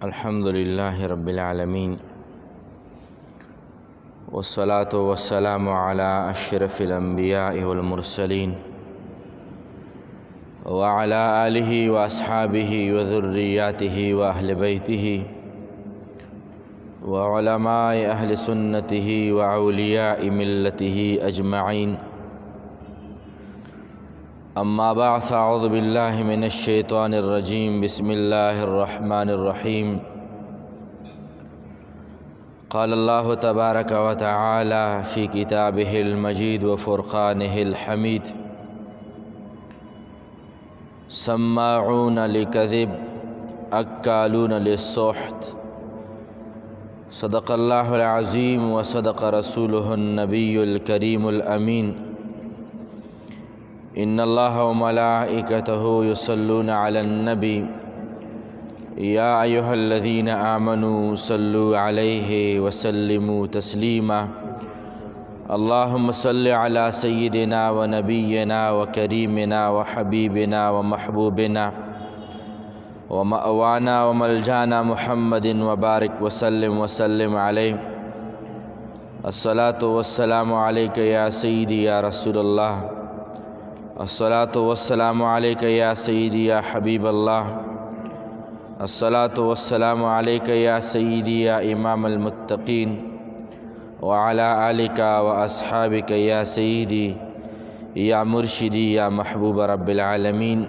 الحمد لله رب العالمين والصلاة والسلام على أشرف الأنبياء والمرسلين وعلى آله وأصحابه وذرياته وأهل بيته وعلماء أهل سنته وأولياء ملته أجمعين. أما بعد فأعوذ بالله من الشيطان الرجيم. بسم الله الرحمن الرحيم. قال الله تبارك وتعالى في كتابه المجيد وفرقانه الحميد: سماعون لكذب أكالون للسحت. صدق الله العظيم وصدق رسوله النبي الكريم الأمين. إن الله وملائكته يصلون على النبي يا أيها الذين آمنوا صلوا عليه وسلموا تسليما. اللهم صل على سيدنا ونبينا وكريمنا وحبيبنا ومحبوبنا ومأوانا وملجانا محمد وبارك وسلم عليه. الصلاة والسلام عليك يا سيدي يا رسول الله. الصلاة والسلام عليك يا سيدي يا حبيب الله. الصلاة والسلام عليك يا سيدي يا إمام المتقين وعلى آلك وأصحابك يا سيدي يا مرشدي يا محبوب رب العالمين.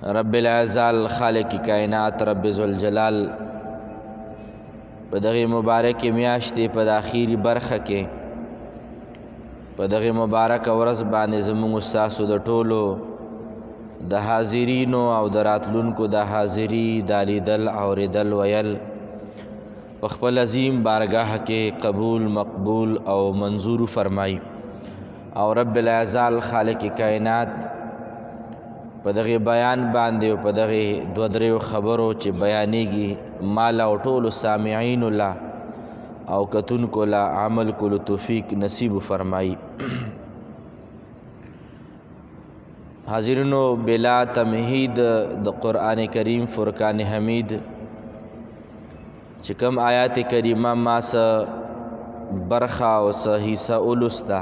رب العزال خالق کائنات رب ذوالجلال په دغه مبارک میاشتې په اخیری برخه کې په دغه مبارک ورځ باندې زموږ ستاسو د ټولو د حاضرینو او د راتلونکو د حاضری د لیدل اورېدل ویل په خپل عظیم بارگاه کې قبول مقبول او منظور فرمای. او رب العزال خالق کائنات په دغه بیان باندې او په دغه دوه دریو خبرو چې بیانېږي مال او ټولو سامعینو لا او کتونکو لا عمل کولو توفیق نصیب فرمای. حاضرینو بلا تمهید د قرآن کریم فرقان حمید چې کوم آیات کریمه ما سه برخه او سه حصہ اولسته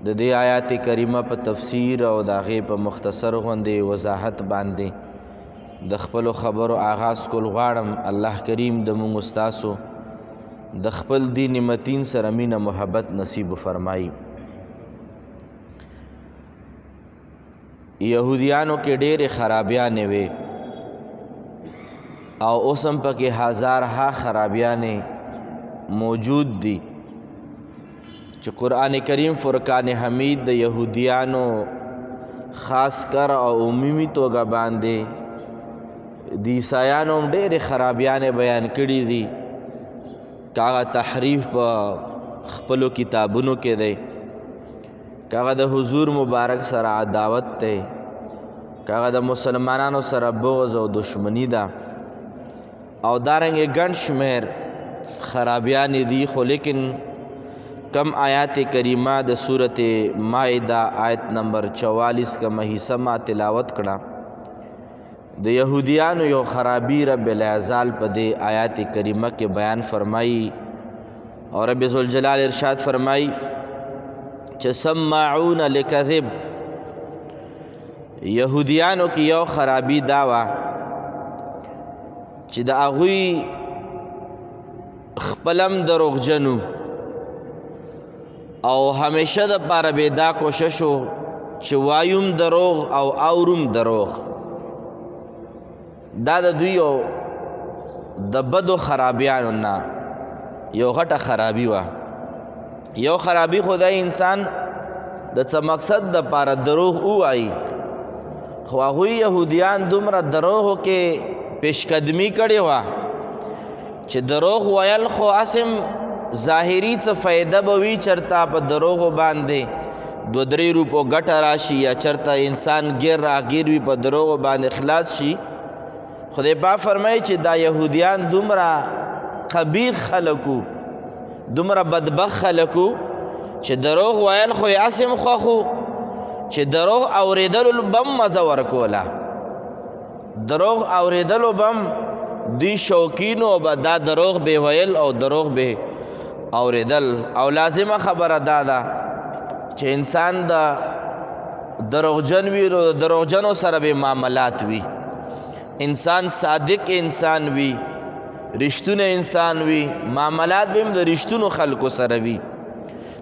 د دې آیات کریمه په تفسیر او د هغې په مختصر غوندې وضاحت باندې د خپلو خبرو آغاز کول غواړم. الله کریم د موږ ستاسو د خپل دین متین سره مینه محبت نصیب فرمایي. یهودیانو کې ډېرې خرابیانې وې او اوس هم پکې هزارها خرابیانې موجود دي چې قرآن کریم فرقان حمید د یهودیانو خاص کر او عمومي توګه باندې د عیسایانو هم ډېرې خرابیانې بیان کړي دي. کاغه تحریف په خپلو کتابونو کې دی، کاغه د حضور مبارک سره عداوت دی، کاغه د مسلمانانو سره بغض او دشمنی ده او دارنګې ګڼ شمېر خرابیانې دي. خو لیکن کم آیات کریمه د صورت مائده آیت نمبر 44 کمه حصہ ما تلاوت کړه د یهودیانو یو خرابی رب العزال په دې آیات کریمه کې بیان فرمایي. او رب ذوالجلال ارشاد فرمایي چې سماعون لکذب. یهودیانو کې یو خرابی دا وه چې د هغوی خپلم دروغجنو او همیشه د پاره به دا کوشش و چې وایم دروغ او اورم دروغ. دا د دوی د بدو خرابیانو نه یو غټه خرابي وه. یو خرابي خو د انسان د څه مقصد د پاره دروغ ووایي، خو هغوی یهودیان دومره دروغو کې پیشقدمي کړې وه چې دروغ ویل خو اسم ظاهري څه فایده به وي، چرته په دروغو باندې 2-3 روپو ګټه راشي یا چرته انسان ګیر راګیر وي په دروغو باندې خلاص شي. خدای پاک فرمایي چې دا یهودیان دومره قبیح خلکو، دومره بدبخت خلکو چې دروغ ویل خو یې اسم خوښو چې دروغ اوریدلو بم مزه ورکوله. دروغ اوریدلو بم دوی شوقینو او به دا دروغ به ویل او دروغ به اوریدل. او لازمه خبره دا ده چې انسان د دروغجن وي نو د دروغجنو سره به معاملات وي، انسان صادق انسان وي، رښتونه انسان وي، معاملات به هم د رښتونو خلکو سره وي.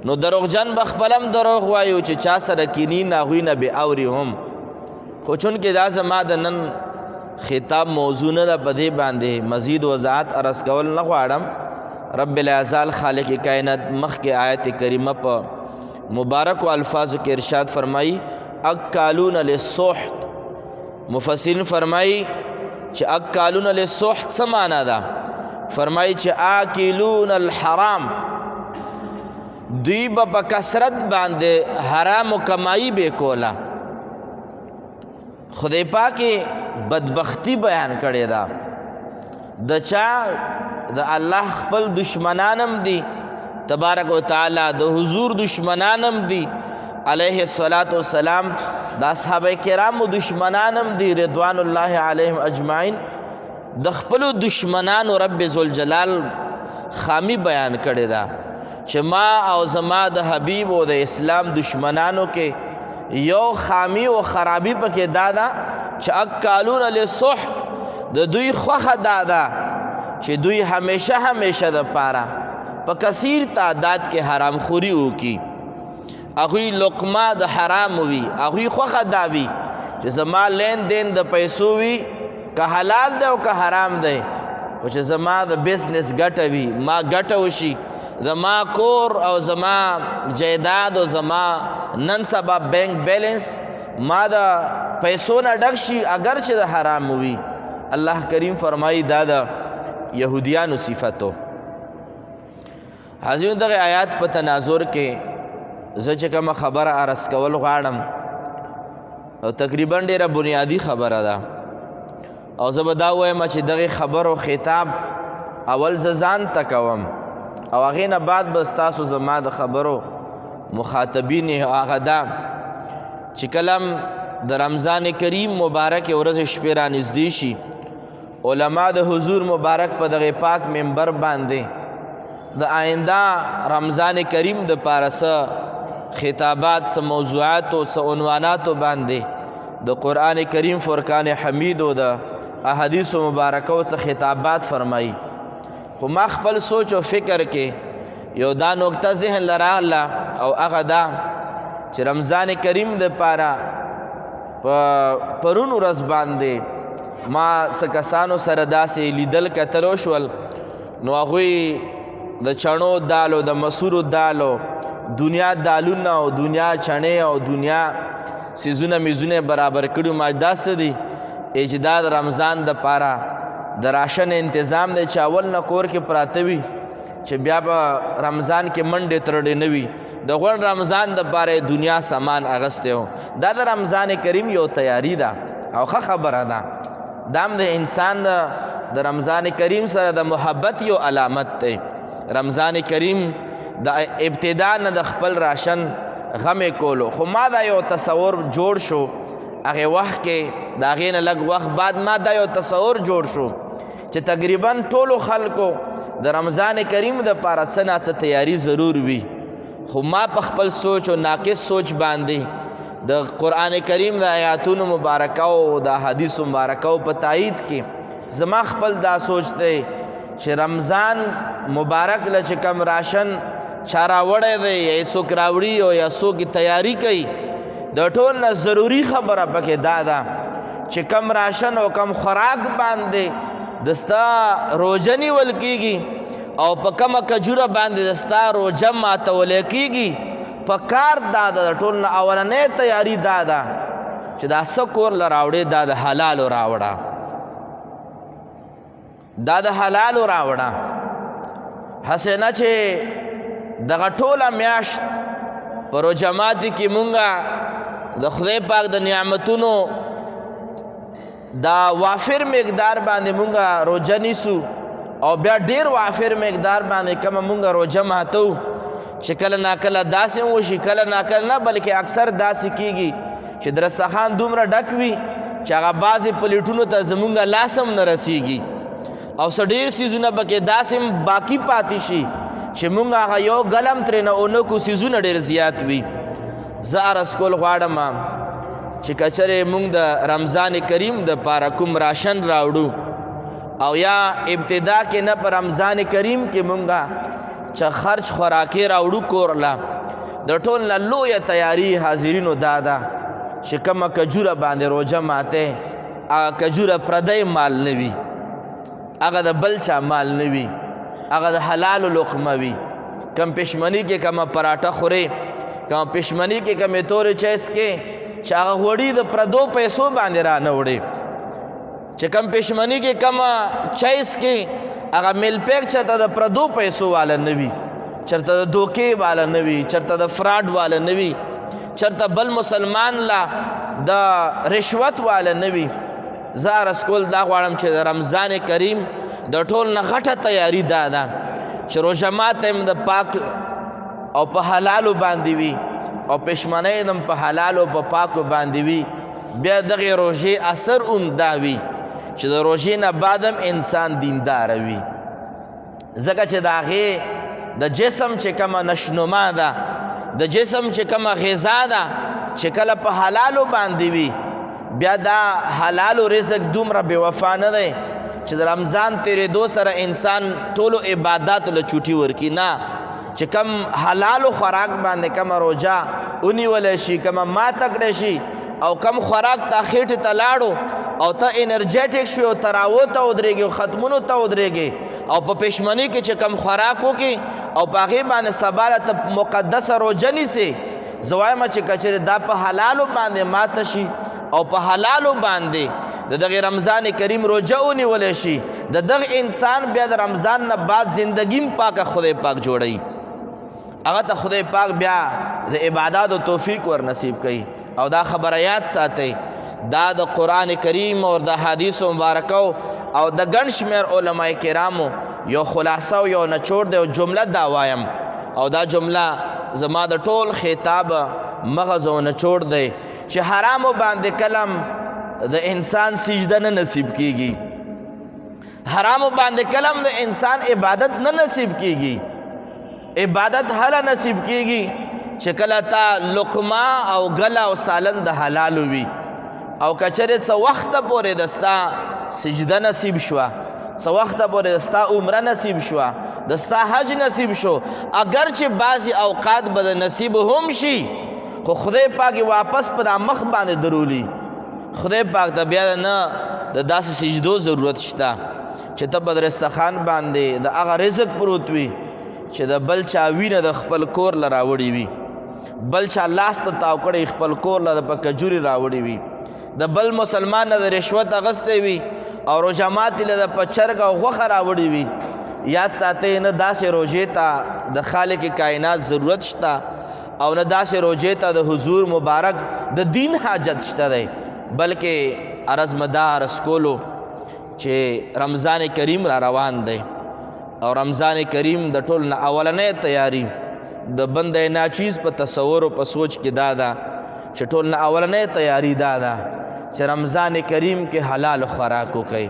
نو دروغجن به خپل هم دروغ وایو چې چا سره کیني نه هغوی نه به اوري هم. خو چونکې دا زما د نن خطاب موضوع نه ده، په دې باندې مزید وضاحت عرض کول نه غواړم. رب العزال خالق کائنات مخکې آیت کریمه په مبارک الفاظو کې ارشاد فرمائی اکالون للسحت. مفسرین فرمائی چې اکالون للسحت څه معنا ده؟ فرمائی چې آکلون الحرام، دوی به په کثرت باندې حرام و کمائی به کوله. خدای پاک بدبختی بیان کړې ده د چا؟ د الله خپل دشمنانم دي تبارک و تعالی، د حضور دشمنانم دي علیه الصلاۃ والسلام، د اصحابه کرامو دشمنانم دي رضوان الله علیهم اجمعین. د خپلو دشمنانو رب ذوالجلال خامی بیان کړې ده چې ما او زما د حبیب او د اسلام دشمنانو کې یو خامی و خرابی پکې دا ده چې اکالون للسحت، د دوی خوښه دا ده چې دوی همیشه د پاره په کثیر تعداد کې حرام خوري وکړي، هغوی لقمه د حرام وي، هغوی خوښه دا وي چې زما لین دین د پیسو وي، که حلال دی او که حرام دی، خو چې زما د بزنس ګټه وي، ما ګټه وشي، زما کور او زما جیداد او زما نن سبا بینک بیلنس ما د پیسو نه ډک شي، اگر چې د حرام وي. الله کریم فرمایي دا د یهودیانو صفتو. حاضرین دغه آیات په تناظر کې زه چې کومه خبره عرض کول غواړم او تقریبا ډېره بنیادی خبره ده، او زه به دا وایم چې دغه خبرو خطاب اول زه ځان ته کوم او هغې نه بعد به ستاسو زما د خبرو مخاطبین هغه ده چې کله د رمضان کریم مبارک ورځ شپې رانږدې شي، علما د حضور مبارک په دغه پاک منبر باندې د آینده رمضان کریم د پاره څه خطابات، څه موضوعات او څه عنواناتو باندې د قرآن کریم فرقان حمید او د احادیثو مبارکو څه خطابات فرمایي. خو ما خپل سوچ او فکر کې یو دا نکته ذهن لراله او هغه دا چې رمضان کریم د پاره په پرون ورځ باندې ما څه کسانو سره داسې لیدل کتلو شول، نو هغوی د چڼو دالو د مسورو دالو دنیا دالونه او دنیا چڼې او دنیا سیزونه میزونه برابر کړي. ما داسې دي چې دا د رمضان د پاره د راشن انتظام دی چې اول نه کور کې پراته وي چې بیا به رمضان کې منډې ترډې نه وي، د غونډ رمضان د پاره دنیا سامان اغستی و. دا د رمضان کریم یو تیاری ده او ښه خبره ده. دا هم د انسان د رمضان کریم سره د محبت یو علامت دی. رمضان کریم د ابتدا نه د خپل راشن غمې کولو، خو ما دا یو تصور جوړ شو هغې وخت کې، د هغې نه لږ وخت بعد ما دا یو تصور جوړ شو چې تقریبا ټولو خلکو د رمضان کریم د پاره څه نه څه تیاری ضرور وي. خو ما په خپل سوچ او ناقص سوچ باندې د قرآن کریم د آیاتونو مبارکه او د احادیثو مبارکه په تایید کې زما خپل دا سوچ دی چې رمضان مبارک له چې کم راشن چا راوړی دی یا څوک راوړي او یا څوک تیاری کوي، د ټول نه ضروري خبره پکې دا ده چې کم راشن او کم خوراک باندې دستا روژه نیول کیږي او په کمه کجوره باندې دستا روژه ماتولی کیږي، په کار دا ده د ټول نه اولنۍ تیاری دا ده چې دا څه کور له راوړې دا د حلالو راوړه، دا د حلالو راوړه. هسې نه چې دغه ټوله میاشت په روژه ماتي کې مونږه د خدای پاک د نعمتونو دا وافر مقدار باندې مونږه روژه نیسو او بیا ډیر وافر مقدار باندې کومه مونږه روژه ماتو چې کله ناکله داسې وشي، کله ناکله نه بلکې اکثر داسې کیږي چې دسترخوان دومره ډک وي چې هغه بعضې پلیټونو ته زمونږ لاس هم نه رسیږي او څه ډېر څیزونه پکې داسې هم باقي پاتې شي چې مونږ هغه یو ګلم ترېنه ونه کړو څیزونه ډېر زیات وي. زه عرض کول غواړم چې که چېرې مونږ د رمضان کریم دپاره کوم راشن راوړو او یا ابتدا کې نه په رمضان کریم کې مونږه چې خرچ خوراکې راوړو کور له د ټول نه لویه تیاري حاضرینو دا ده چې کومه کجوره باندې روژه ماته هغه کجوره پردی مال نه وي، هغه د بل چا مال نه وي، هغه د حلالو لقمه وي. کم پشمنی کې کومه پراټه خورې، کومه پشمنی کې کومې تورې چای څکې چې هغه غوړي د پردو پیسو باندې را نه وړې، چې کم پشمنی کې کومه چای څکې هغه میل پیک چېرته د پردو پیسو والا نه وي، چېرته د دوکې والا نه وي، چېرته د فراډ والا نه وي، چېرته بل مسلمان لا د رشوت والا نه وي. زه عرض کول دا غواړم چې د رمضان کریم د ټول نه غټه تیاري دا ده چې روژه ماته هم د پاک او په حلالو باندې وي او پشمنۍ هم په حلالو په پاکو باندې وي. بیا دغې روژې اثر هم دا وي چې د روژې نه بعد هم انسان دینداره وي، ځکه چې د هغې د جسم چې کومه نشنما ده، د جسم چې کومه غذا ده چې کله په حلالو باندې وي، بیا دا حلالو رزق دومره بې وفا نه دی چې د رمضان تېرېدو سره انسان ټولو عباداتو له چوټي ورکي. نه، چې کم حلالو خوراک باندې کومه روژه ونیولی شي، کومه ماته کړی شي او کم خوراک تا خېټې ته لاړو او ته انرجیټک شوې او تراوو ته ودرېږې او ختمونو ته ودرېږې او په پشمنۍ کې چې کم خوراک وکړې او په هغې باندې سبا له ته مقدسه روژه نیسې، زه وایم چې که چېرې دا په حلالو باندې ماته شي او په حلالو باندې د دغې رمضان کریم روژه ونیولی شي، د دغه انسان بیا د رمضان نه بعد زندګي هم پاکه خدای پاک جوړوي، هغه ته خدای پاک بیا د عباداتو توفیق ور نصیب کوي. او دا خبره یاد ساتئ، دا د قرآن کریم او د حدیثو مبارکو او د ګڼ شمېر علماء کرامو یو خلاصه او یو نچوړ دی او جمله دا وایم، او دا جمله زما د ټول خطاب مغز او نچوړ دی چې حرامو باندې کلم د انسان سجده نه نصیب کیږي، حرامو باندې کلم د انسان عبادت نه نصیب کیږي. عبادت هله نصیب کیږي چې کله تا لقمه او ګله او سالن د حلالو وي او که چېرې څه وخته پورې د ستا سجده نصیب شوه، څه وخته پورې د ستا عمره نصیب شوه، د ستا حج نصیب شو، اگر چې بعضې اوقات به د نصیب هم شي خو خدای پاک واپس په دا مخ باندې درولی. خدای پاک ته بیا نه د داسې سجدو ضرورت شته چې ته په دسترخوان باندې د هغه رزق پروت وي چې د بل چا وینه د خپل کور له راوړې وي، بل چا لاس ته تاو کړی خپل کور له په کجوري راوړې وي، د بل مسلمان نه د رشوت اغستی وي او روژه ماتې له د په چرګ او غوښه راوړې وي. یاد ساتئ، نه داسې روژې ته د خالق کائنات ضرورت شته او نه داسې روژې ته د حضور مبارک د دین حاجت شته دی، بلکې عرض مدا عرض کولو چې رمضان کریم را روان دی او رمضان کریم د ټول نه اولنۍ تیاری د بنده ناچیز په تصور او په سوچ کې دا ده چې ټول نه اولنۍ تیاری دا ده چې رمضان کریم کې حلال خوراک وکړئ،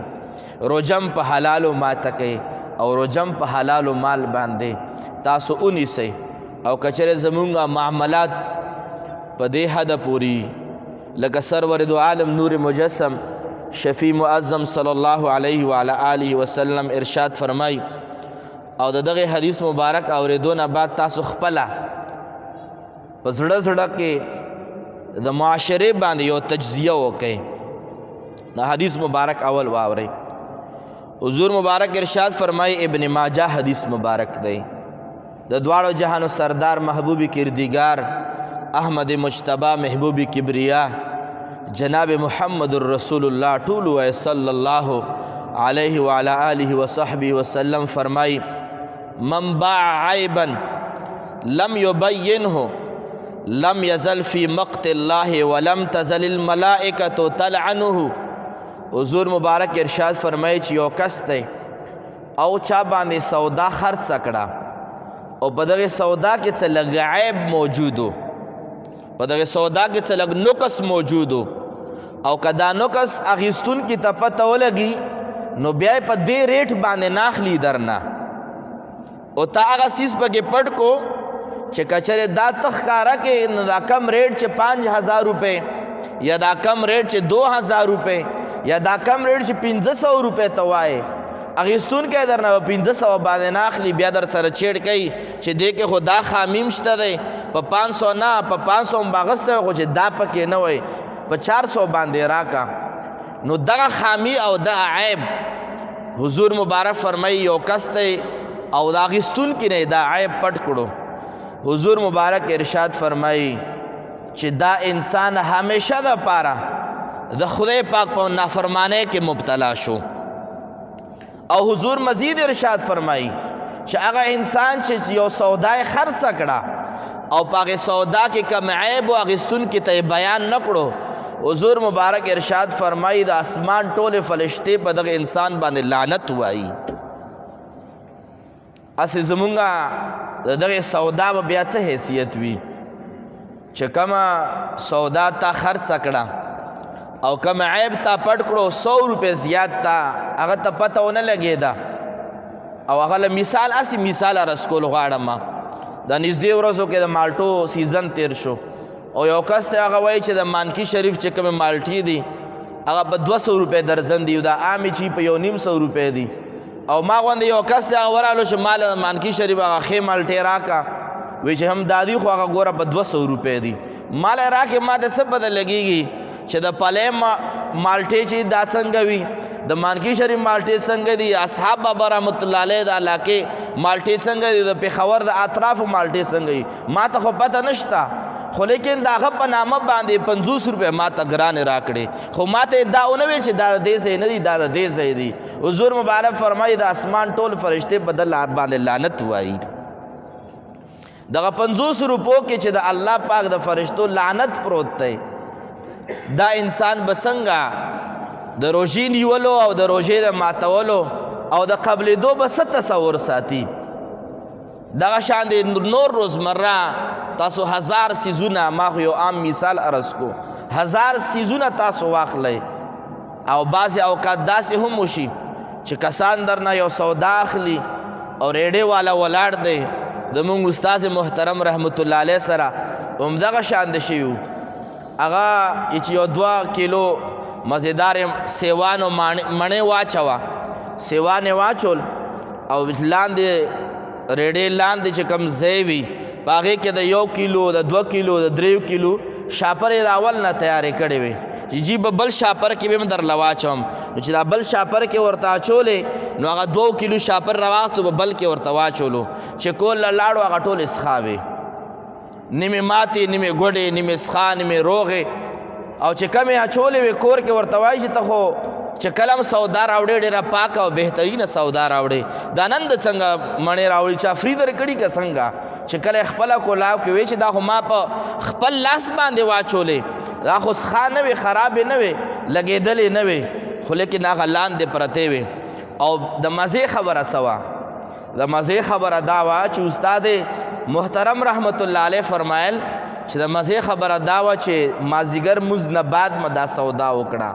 روژم په حلالو ماته کوي او روژم په حلالو مال باندې تاسو ونیسئ. او که چېرې زمونږ معاملات په دې حده پورې لکه سرور دو عالم نور مجسم شفیع معظم صلی الله علیه وعلى آله وسلم ارشاد فرمای او د دغه حدیث مبارک اورېدو نه بعد تاسو خپله په زړه زړه کې د معاشرې باندې یو تجزیه وکئ. د حدیث مبارک اول واورئ. حضور مبارک ارشاد فرمای، ابن ماجه حدیث مبارک دی، د دواړو جهانو سردار محبوب کردگار احمد مجتبی محبوب کبریا جناب محمد رسول الله ټول وای صلی الله علیه وعلى آله وصحبه وسلم فرمای، من باع عیبا لم یبینه لم یزل فی مقت الله ولم تزل الملائکة تلعنه. حضور مبارک ارشاد فرمای چې یو کس دی او چا باندې سودا خرڅ کړه او په دغه سودا کې څه لږ عیب موجود و، په دغه سودا کې څه لږ نقص موجود و او که دا نقص اخیستون کی ته پته ولګي نو بیا په دې ریټ باندې ناخلی درنه او تا هغه سیز پکې پټ کو چې کچره دا تخکارا کې نو دا کم ریټ چې 5000 روپے یا دا کم ریټ چې 2000 روپے یا دا کم ریټ چې 1500 روپے توای اغیستون کې درنه 1500 باندې ناخلی بیا در سره چیړ کوي چې دې کې خدا خامیم شته دی په 500 نه په 500 باغسته خو چې دا پکې نه وای په 400 باندې راکا نو دغه خامی او دغه عیب حضور مبارک فرمایي یو کس ته او دا اغیستون کې نه دا عیب پټ کړو حضور مبارک ارشاد فرمایي چې دا انسان همیشه د پاره د خدای پاک په نافرمانه کې مبتلا شو او حضور مزید ارشاد فرمایي چې هغه انسان چې یو سودای خرڅ کړه او پاغه سودا کې کم عیب او اغیستون کې ته بیان نکړو حضور مبارک ارشاد فرمایي د اسمان ټوله فرشته په دغه انسان باندې لعنت وایي اسی زمونږه دغه سودا به بیا څه حیثیت وي چې کما سودا تا خرڅ کړه او کم عیب تا پټ کړو 100 روپے زیات تا هغه ته پته ونه لګیدا او هغه مثال اسی مثال رسکول غواړم دا نږدې ورځو کې د مالټو سیزن تیر شو او یو کس ته هغه وایي چې د مانکی شریف چې کوم مالټي دي هغه په 200 روپے درزن دی دا عامي چې په 150 روپے دی او ما غوندې یو کس ته هغه ورالو چې مال مانکی شریف هغه خې مالټي راکا وی چې هم دادی خو هغه ګوره په 200 روپے دی مال راکې ما د څه بدل لګیږي چې د پلې مالټي چې دا څنګه وي د مانکی شریف مالټي څنګه دي اصحاب بابا رحمت الله علیه د علاقې مالټي څنګه دي د پیښور د اطراف مالټي څنګه دي ما ته خو پته نشته خو لیکن داغه په نامه باندې 50 روپے ما ته ګران راکړي خو ما ته دا ونه وی چې دا د دې ځای نه دي دا د دې ځای دي حضور مبارک فرمایي د اسمان ټول فرشته بدل باندې لعنت وایي دغه 50 روپو کې چې د الله پاک د فرشتو لعنت پروت دی دا انسان بسنګا د روژې نیولو او د روژې د ماتولو او د قبلېدو به څه تصور ساتي دغه شان د نور روزمره تاسو 1000 سیزونه ما خو یو عام مثال عرض کو 1000 سیزونه تاسو واخلئ او بعضې اوقات داسې هم وشي چې کسان درنه یو سودا اخلي او ریډې والا ولاړ دی زمونږ استاد محترم رحمت الله علیه سره همدغه شان د شوي هغه چې یو 2 کیلو مزیدار سیوان او مڼې واچوه سیوان یې واچول او لاندې ریډې لاندې چې کوم ځای وي په هغې کې د 1 کیلو د 2 کیلو د 3 کیلو شاپر یې د اول نه تیارې کړې وې چې جی به بل شاپر کې به م درله واچوم نو چې دا بل شاپر کې ورته اچولې نو هغه 2 کیلو شاپر راواستو به بل کې ورته واچولو چې کول لاړو هغه ټولې څښا وې نیمې ماتې نیمې ګوډې نیمې څښا نیمې روغې او چې کمې اچولې وې کور کې ورته وایي چې ته خو چې کلم سودا راوړې ډېره پاکه او بهترینه سودا راوړې دا نن د څنګه مڼې راوړي چا فري در کړي که څنګه چې کله خپله کولاو کې وی چې دا خو ما په خپل لاس باندې واچولې دا خو څښا نه وې خرابې نه وې لګېدلې نه وې خو لیکن هغه لاندې پرتې وې او د مزې خبره څه وه د مزې خبره دا وه چې استاد محترم رحمت الله علیه فرمایل چې د مزې خبره دا وه چې مازدیګر مونځ نه بعد مه دا سودا وکړه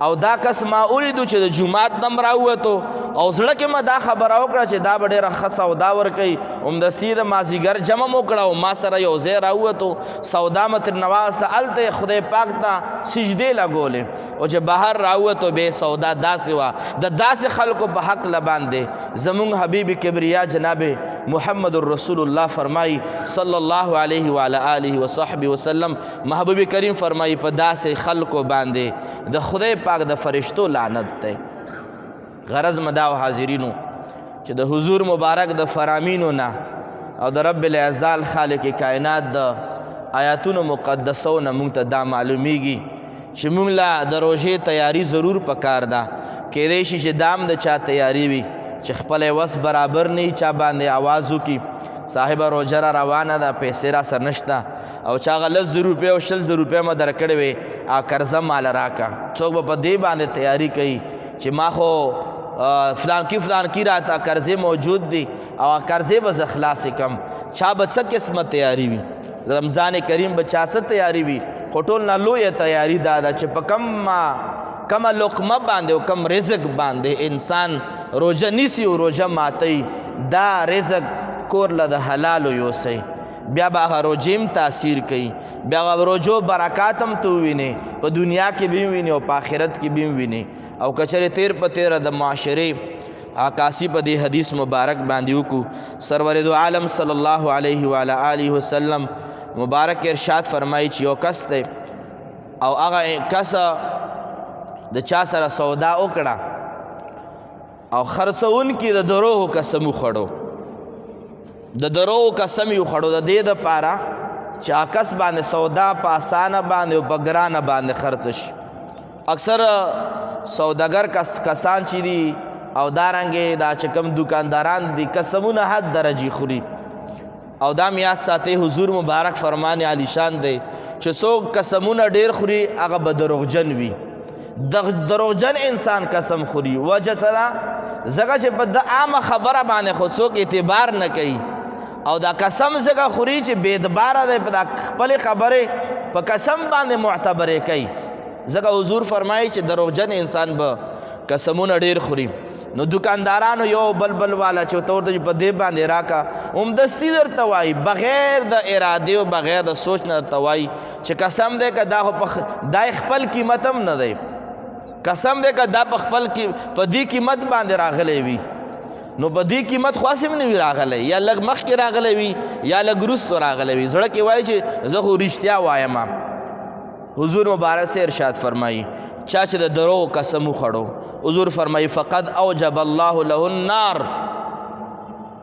او دا کس ما ولیدو چې د جومات نم راووتو او زړه کې ما دا خبره وکړه چې دا به ډېره ښه سودا ورکوي همدستي د مازدیګر جمع م وکړه او ما سره یو ځای راووتو سودا مې ترې نواغسته هلته خدای پاک ته سجدې لګولې او چې بهر راووتو بې سودا داسې وه د داسې خلکو په حق باندې زمونږ حبیب کبریا جناب محمد رسول الله فرمایي صلی الله علیه وعلى آله وصحبه وسلم محبوب کریم فرمایي په داسې خلکو باندې د خدای پاک د فرشتو لعنت دی غرض مدا او حاضرینو چې د حضور مبارک د فرامینو نه او د رب العزال خالق کائنات د آیاتونو مقدسو نه مونږ ته دا معلومیږي چې مونږ لا د روژې تیاری ضرور پکار ده کیدای شي چې دام د چا تیاری وي چې خپل وس برابر نه چا باندې आवाज وکي صاحب روزه را روانه ده پیسې را سر نشته او چا غل 10 روپے او 60 روپے ما درکړې وي ا قرضه مال راکا څوک په دې باندې تیاری کوي چې ما خو فلان کی راته قرضې موجود دي او قرضې به اخلاص کم چا به څه قسمت تیاری وي رمضان کریم به چا څه تیاری وي خو ټول نه لویه تیاري دا ده چې په کمه لقمه باندې او کم رزق باندې انسان روژه نیسي او روژه ماتوي دا رزق کور له د حلالو یوسئ بیا به هغه روژې هم تاثیر کوي بیا هغه روژو برکات هم ته ووینې په دنیا کې به وینې او په آخرت کې به وینې او که چېرې تیر په تیره د معاشرې عکاسي په دې حدیث مبارک باندې وکړو سرور دو عالم صلی الله علیه و آله وسلم مبارک ارشاد فرمایي چې یو کس دی او هغه کس د چا سره سودا وکړه او خرڅونکي د دروغو قسم وخوړو د دروغو قسم یې وخوړو د دې دپاره چې هغه کس باندې سودا په اسانه باندې او په ګرانه باندې خرڅ شي اکثر سوداګر کسان چې دي او دارنګې دا چې کوم دکانداران دي قسمونه حد درجې خوري او دا یاد ساتئ حضور مبارک فرمان علی شان دی چې څوک قسمونه ډیر خوري هغه به دروغجن وي دروغجن انسان قسم خوري وجه څه ده ځکه چې په د عامه خبره باندې خو څوک اعتبار نه کوي او دا قسم ځکه خوري چې بې اعتباره دی په دا خپلې خبرې په قسم باندې معتبرې کوي ځکه حضور فرمایي چې دروغجن انسان به قسمونه ډیر خوري نو دکاندارانو یو بل والا چې ورته ورته په دې باندې راکا عمدستي درته وایي بغیر د ارادې او بغیر د سوچ نه درته وایي چې قسم دی که دا خپل قیمت هم نه دی قسم دی که دا په دې قیمت باندې راغلی وي نو په دې قیمت خو هسې هم نه وي راغلی یا لږ مخکې راغلی وي یا لږ وروستو راغلی وي زړه کې وایي چې زه خو رښتیا وایم حضور مبارک سے ارشاد فرمایي چا چې د دروغو قسم وخوړو حضور فرمایي فقد اوجب الله له النار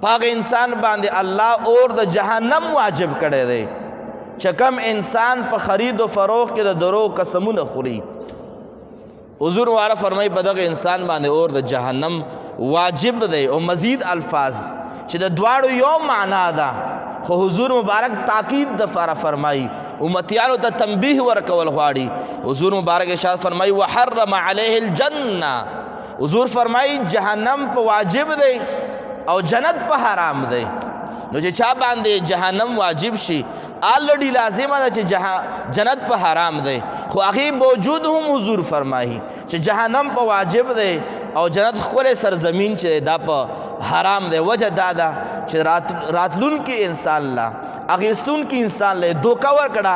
په هغه انسان باندې الله اور د جهنم واجب کړی دی چې کم انسان په خرید و فروخت کې د دروغو قسمونه خوري حضور مبارک فرمایي په دغه انسان باندې اور د جهنم واجب دی او مزید الفاظ چې د دواړو یو معنا ده خو حضور مبارک تاکید دپاره فرمایي امتیانو ته تنبیه ورکول غواړي حضور مبارک ارشاد فرمایي وحرم علیه الجنه حضور فرمایي جهنم په واجب دی او جنت په حرام دی نو چې چا باندې جهنم واجب شي آلریډي لازمه ده چې جنت په حرام دی خو هغې باوجود هم حضور فرمایي چې جهنم په واجب دی او جنت ښکلی سرزمین چې دا په حرام دی وجه دا ده چې راتلونکي انسان لا اخیستونکي انسان له دوکه ورکړه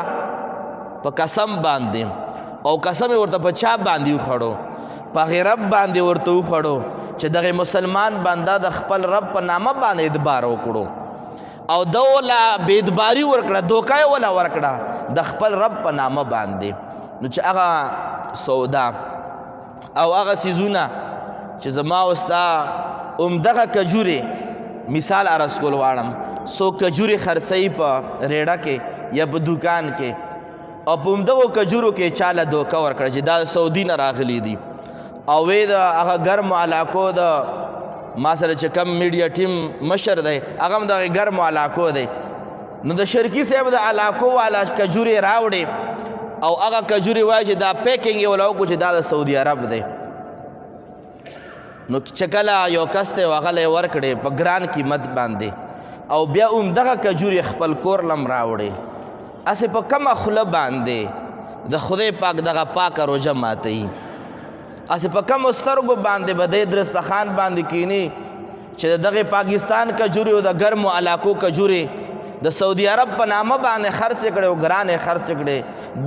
په قسم باندې او قسم یې ورته په چا باندې وخوړو په هغې رب باندې ورته وخوړو چې دغه مسلمان بنده د خپل رب په نامه باندې ادبار وکړو او ده وله بې ادباري ورکړه دوکه یې وله ورکړه د خپل رب په نامه باندې نو چې هغه سودا او هغه څیزونه چې زما او ستا همدغه کجورې مثال عرض کول غواړم څوک کجورې خرڅوي په ریډه کې یا په دوکان کې او په همدغو کجورو کې چاله دوکه ورکړه چې دا د سعودي نه راغلي دي او وی د هغه ګرمو علاقو د ما سره چې کم میډیا ټیم مشر دی هغه هم دغه ګرمو علاقو دی نو د شرکي صاحب د علاقو والا کجورې راوړې او هغه کجورې وایي چې دا پیکنګ یې وله وکړو چې دا د سعودي عرب دی نو چې کله یو کس دی هغه له یې ورکړې په ګران قیمت باندې او بیا همدغه کجورې خپل کور لم راوړې هسې په کمه خوله باندې د خدای پاک دغه پاکه روژه ماتوي هسې په کمو سترګو باندې به دی درستخان باندې کینی چې دغه پاکستان کجورې او د ګرمو علاقو کجورې د سعودي عرب په نامه باندې خرڅ کړي او ګرانې خرڅ کړي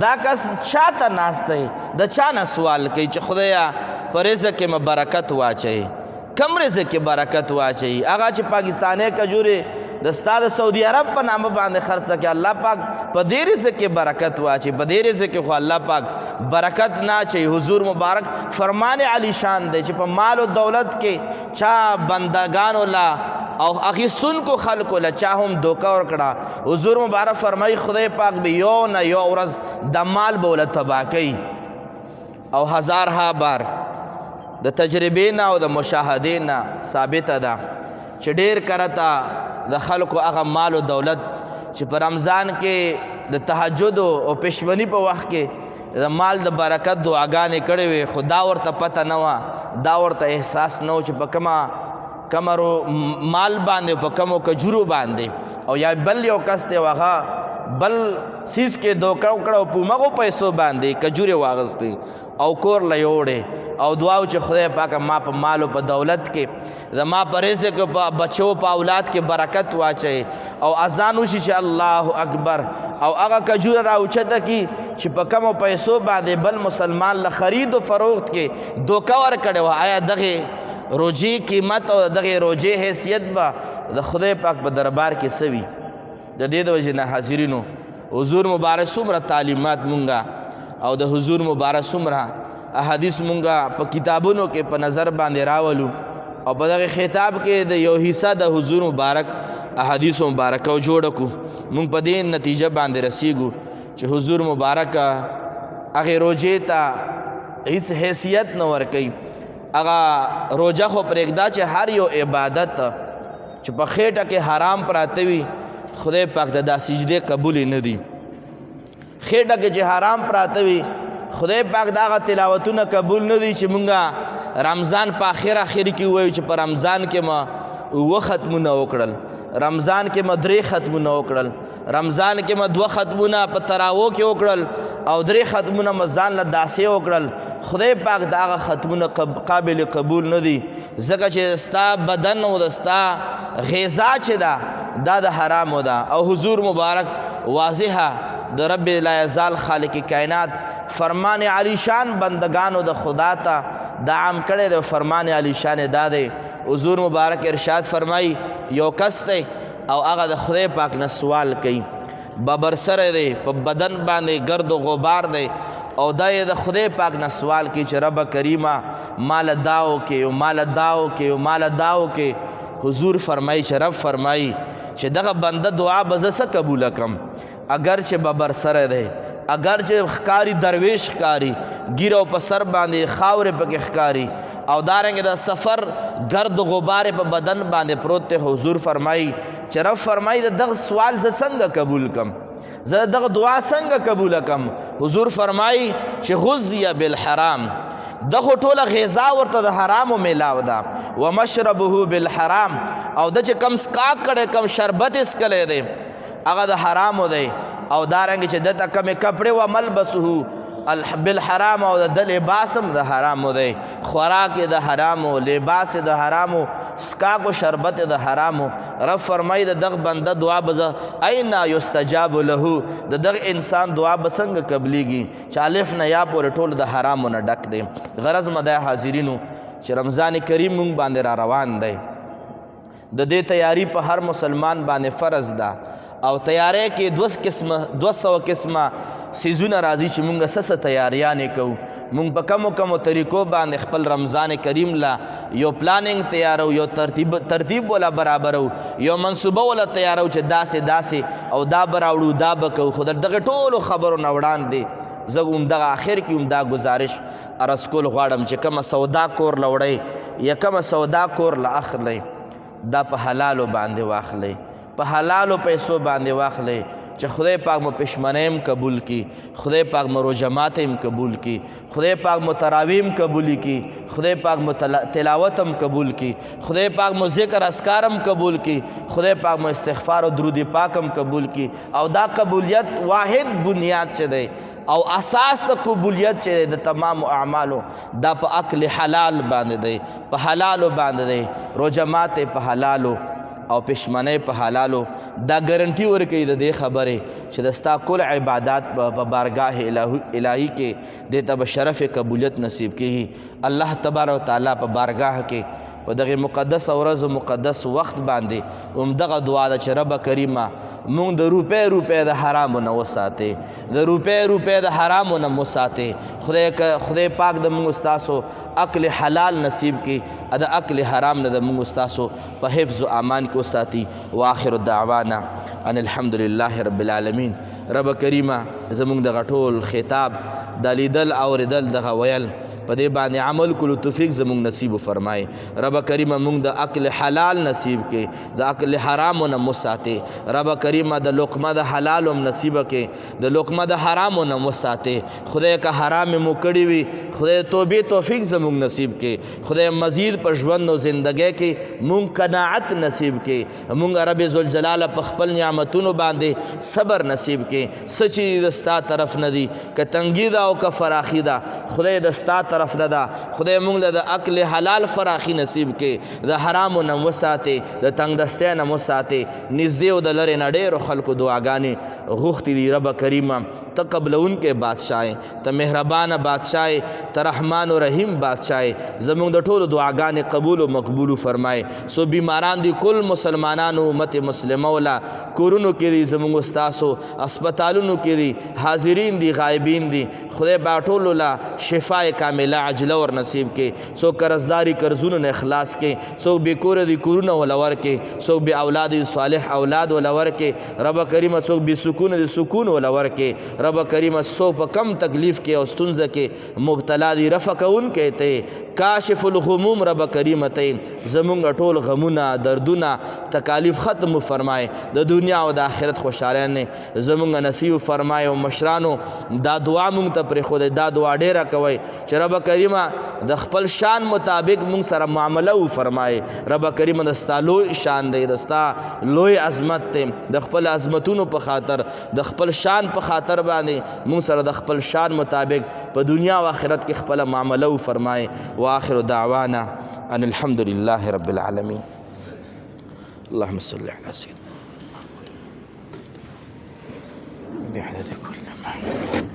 دا کس چا ته ناست دی د چا نه سوال کوي چې خدایا په رزق کې مې برکت واچوي کم رزق کې برکت واچوي هغه چې پاکستاني کجورې د ستا د سعودي عرب په نامه باندې خرڅ کړي الله پاک په دې رزق کې برکت واچوي په دې رزق کې خو الله پاک برکت نه اچوي حضور مبارک فرمان علی شان دی چې په مال او دولت کې چا بندگانو لا او اخیستونکو خلکو له چا هم دوکه ورکړه حضور مبارک فرمایي خدای پاک به یو نه یو ورځ د مال به ورله تباه کوي او هزارها بار د تجربې نه او د مشاهدې نه ثابته ده چې ډېر کرته د خلکو هغه مال او دولت چې په رمضان کې د تهجد او پشمنی په وخت کې د مال د برکت دعاګانې کړې وې خو دا ورته پته نه وه دا ورته احساس نه و چې په کمرو مال باندې په کمو کجورو باندې او یا بل یو کس دی هغه بل سیس کې دوکه وکړه او په مغو پیسو باندې کجورې واغستې او کور له یوړې او دعا چې خدای پاک ما په مال او په دولت کې زما په رزق په بچو په اولاد کې برکت واچي او اذان وشي چې الله اکبر او هغه کجوره راوچته کی چې په کمو پیسو باندې بل مسلمان له خرید او فروخت کې دوکه ورکړې وه آیا دغه روجې قیمت او دغه روجې حیثیت به د خدای پاک په دربار کې سوي د دې د وجې نه حاضرینو حضور مبارک څومره تعلیمات مونږه او د حضور مبارک څومره احادیث مونږه په کتابونو کې په نظر باندې راولو او په دغه خطاب کې د یو حصہ د حضور مبارک احادیث مبارکه جوړه کو مونږ په دې نتیجه باندې رسیږو چې حضور مبارک هغه روجې ته هیڅ حیثیت نه ورکوي هغه روجه خو پرېږده چې هر یو عبادت چې په خېټه کې حرام پراته وي خدای پاک د دا سجدې قبولې نه دي خېټه کې چې حرام پراته وي خدای پاک دا هغه تلاوتونه قبول نه دي چې مونږه رمضان په اخر کې وایو چې په رمضان کې ما اووه ختمونه وکړل رمضان کې ما 3 ختمونه وکړل رمضان کې ما 2 ختمونه په تراوو کې وکړل او 3 ختمونه ما ځان له داسې وکړل خدای پاک دا هغه ختمونه قابل قبول نه دي ځکه چې ستا بدن او ستا غذا چې دا د حرامو ده او حضور مبارک واضحه د رب لا یزال خالق کائنات فرمان علی شان بندگانو د خدا ته دا عام کړی د فرمان علی شان دا دی حضور مبارک ارشاد فرمای یو کس دی او هغه د خدای پاک نه سوال کوي ببر سره دی په بدن باندې گرد و غبار دی او دا د خدای پاک نه سوال کوي چې رب کریمه مال داو کې او مال داو کې او مال داو کې حضور فرمای چې رب فرمای چې دغه بنده دعا به زه څه قبوله کړم اگر چې ببر سره دی اگر چې ښکاری درویش ښکاری ګیر او په سر باندې خاورې پکې ښکاری او دارنګې د سفر گرد غبار په بدن باندې پروت دی حضور فرمایي چې رب فرمایي دغه سوال زه څنګه قبول کم زه دغه دعا څنګه قبوله کم حضور فرمایي چې غذی بالحرام دغه ټوله غذا ورته د حرامو میلاو ده ومشربه بالحرام او د چې کم سکاک کړی کم شربت اسکلی دی هغه د حرامو دی او دارنګ چې دته کمې کپړې و ملبسه بالحرام او د لباس هم د حرامو دی خوراک د حرامو لباس د حرامو سکاک و شربت د حرامو رب فرمایي د دغه بنده دعا به اینا یستجاب له د دغه انسان دعا به څنګه قبلیږي چې الف نه یا پورې ټول د حرامو نه ډک دی غرض مده حاضرینو چې رمضان کریم مونږ باندې را روان دی د دې تیاری په هر مسلمان باندې فرض ده او تیاری کې 200 قسمه سیزونه راځي چې مونږ څه تیاریانې کوو مونږ په کمو طریقو باندې خپل رمضان کریم لا یو پلانینګ تیارو یو ترتیب ولا برابرو یو منصوبه ولا تیارو چې داسې او دا براوړو دا بکو خو دغه ټولو خبرو نه وړاندې زه دغه آخر کې دا گزارش عرض کول غواړم چې کومه سودا کور لوړی یا کومه سودا کور له اخلئ دا په حلالو باندې واخلئ په حلالو پیسو باندې واخلئ چې خدای پاک مو پشمنیم قبول کی خدای پاک مو روجماتم قبول کی خدای پاک مو تراویم قبول کی خدای پاک مو تلاوتم قبول کی خدای پاک مو ذکر اسکارم قبول کی خدای پاک مو استغفار او درود پاکم قبول کی او دا قبولیت واحد بنیاد چه دی او اساس د قبولیت چې د تمام اعمالو دا په اکل حلال باندې دی په حلالو باندې دی روجمات په حلالو او پشمنه په حلالو دا ګارنټي ورکوي د دې خبرې چې د ستا کل عبادات په بارگاه الهی کې د ته به شرف قبولیت نصیب کیږي الله تبارک وتعالی په بارگاه کې په دغه مقدس ورځ مقدس وخت باندې دغه دعا ده چې رب کریمه مونږ د روپۍ د حرامو نه وساتې د روپۍ د حرامو نه وساتې خدای پاک د مونږ ستاسو عقل حلال نصیب کړي د عقل حرام نه د مونږ ستاسو په حفظ و امان کې وساتي واخر دعوانا ان الحمد لله رب العالمین رب کریمه زمونږ دغه ټول خطاب د لیدل اوریدل دغه ویل په دې باندې عمل کولو توفیق زمونږ نصیب فرمای رب کریم مونږ د عقل حلال نصیب کې د عقل حرامو نه مساتې رب کریم د لقمه د حلال هم نصیب کې د لقمه د حرامو نه مساتې خدای که حرام مو کړی وي خدای توبې توفیق زمونږ نصیب کې خدای مزید په ژوند او زندګۍ کې مونږ قناعت نصیب کې مونږ رب ذوالجلال په خپل نعمتونو باندې صبر نصیب کې سچې د ستا طرف نه دي که تنګي ده او که فراخي ده خدای د ستا طرف نه ده خدای مونږ له د عقل حلال فراخي نصیب کې د حرامو نه وساتې د تنګ دستۍ نه وساتې نږدې او د لرې نه ډېرو خلکو دعاګانې غوښتې دي رب کریمه ته قبلونکی بادشاه یې ته مهربانه بادشاه یې ته رحمان و رحیم بادشاه یې زمونږ د ټولو دعاګانې قبول و مقبول فرمای سو بیماران دي کل مسلمانانو امت مسلمه ولا کورونو کې دي زمونږ ستاسو اسپتالونو کې دي حاضرین دي غایبین دي خدای با ټولو لا شفا کامله عجله ور نصیب کې څوک قرضداري قرضونو نه اخلاص کې څوک بې کوره دي کورونه ولا ورکې څوک بې اولاد دي صالح اولاد ولا ورکې رب کریمه څوک بې سکونه دي سکون ولا ورکې رب کریمه څوک په کم تکلیف کې او ستونزه کې مبتلا دي رفع کوونکی ته کاشف الغموم رب کریمه ته زمونږ ټول غمونه دردونه تکالیف ختم فرمای د دنیا او د آخرت خوشحالانه زمونږ نصیب فرمای او مشرانو دا دعا مونږ ته پرېښودی دا دعا ډېره کوئ چې رب کریمه د خپل شان مطابق مونږ سره معامله وفرمای رب کریمه د ستا لوی شان دی د ستا لوی عظمت دی د خپل عظمتونو په خاطر د خپل شان په خاطر باندې مونږ سره د خپل شان مطابق په دنیا او آخرت کې خپله معامله وفرمای وآخر دعوانا ان الحمد لله رب العالمين اللهم صل على سيدنا محمد بعدد كل ما